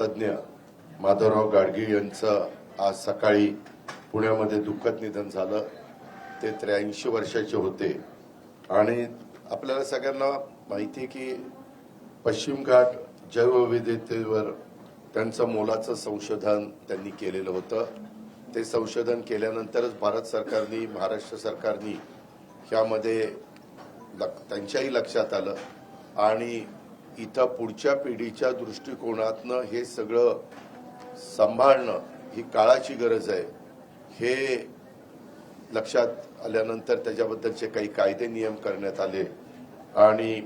शास्त्रज्ञ माधवराव गाडगीळ यांचं आज सकाळी पुण्यामध्ये दुःखद निधन झालं। ते 83 वर्षाचे होते आणि आपल्याला सगळ्यांना माहिती आहे की पश्चिम घाट जैवविविधतेवर त्यांचं मोलाचं संशोधन त्यांनी केलेलं होतं। ते संशोधन केल्यानंतरच भारत सरकारने महाराष्ट्र सरकारने यामध्ये त्यांच्याही लक्षात आलं आणि इथं पुढच्या पिढीच्या दृष्टिकोनातनं हे सगळं सांभाळणं ही काळाची गरज आहे हे लक्षात आल्यानंतर त्याच्याबद्दलचे काही कायदे नियम करण्यात आले आणि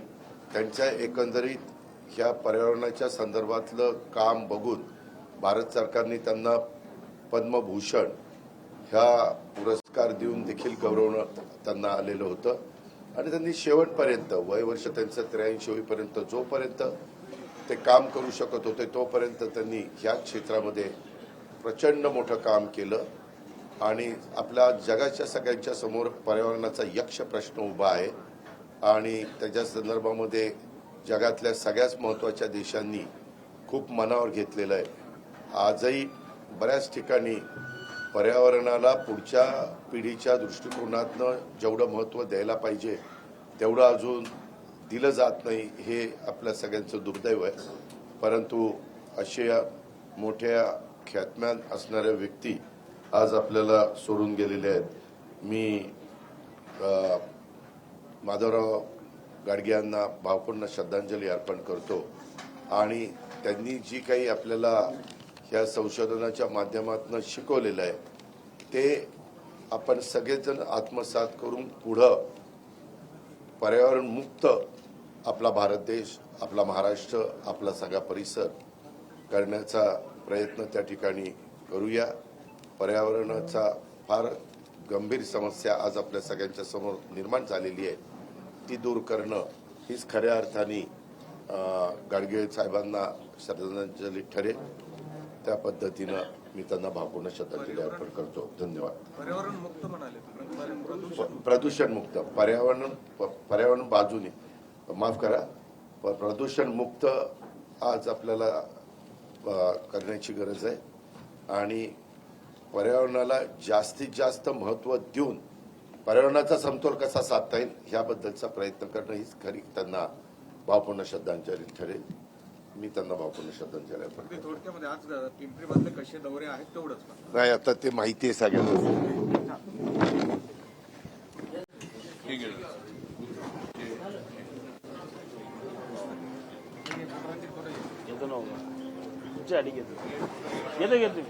त्यांच्या एकंदरीत ह्या पर्यावरणाच्या संदर्भातलं काम बघून भारत सरकारने त्यांना पद्मभूषण ह्या पुरस्कार देऊन देखील गौरवण्यात त्यांना आलेलं होतं आणि त्यांनी शेवटपर्यंत वय वर्ष त्यांचं 83 होईपर्यंत जोपर्यंत ते काम करू शकत होते तोपर्यंत त्यांनी ह्या क्षेत्रामध्ये प्रचंड मोठं काम केलं आणि आपल्या जगाच्या सगळ्यांच्या समोर पर्यावरणाचा यक्ष प्रश्न उभा आहे आणि त्याच्या संदर्भामध्ये जगातल्या सगळ्याच महत्त्वाच्या देशांनी खूप मनावर घेतलेलं आहे। आजही बऱ्याच ठिकाणी पर्यावरणाला पुढच्या पिढीच्या दृष्टिकोनातनं जेवढं महत्त्व द्यायला पाहिजे तेवढं अजून दिलं जात नाही हे आपल्या सगळ्यांचं दुर्दैव आहे। परंतु अशा मोठ्या ख्यातमान असणाऱ्या व्यक्ती आज आपल्याला सोडून गेलेले आहेत। मी माधवराव गाडगे यांना भावपूर्ण श्रद्धांजली अर्पण करतो आणि त्यांनी जी काही आपल्याला ह्या संशोधनाच्या माध्यमातून शिकवलेलं आहे ते आपण सगळेजण आत्मसात करून पुढं पर्यावरण मुक्त आपला भारत देश, आपला महाराष्ट्र, आपला सगळा परिसर करण्याचा प्रयत्न त्या ठिकाणी करूया। पर्यावरणाचा फार गंभीर समस्या आज आपल्या सगळ्यांच्या समोर निर्माण झालेली आहे, ती दूर करणं हीच खऱ्या अर्थाने गाडगीळ साहेबांना श्रद्धांजली ठरेल। त्या पद्धतीनं मी त्यांना भावपूर्ण श्रद्धांजली अर्पण करतो। धन्यवाद। पर्यावरण मुक्त म्हणाले, प्रदूषण मुक्त पर्यावरण बाजूने माफ करा प्रदूषण मुक्त आज आपल्याला करण्याची गरज आहे आणि पर्यावरणाला जास्तीत जास्त महत्त्व देऊन पर्यावरणाचा समतोल कसा साधता येईल याबद्दलचा प्रयत्न करणं हीच खरी त्यांना भावपूर्ण श्रद्धांजली ठरेल। मी त्यांना भावपूर्ण श्रद्धांजली अर्पण करतो। थोडक्यामध्ये आज पिंपरीमधले कसे दौरे आहेत तेवढंच नाही, आता ते माहिती आहे सगळ्यांना। घेतो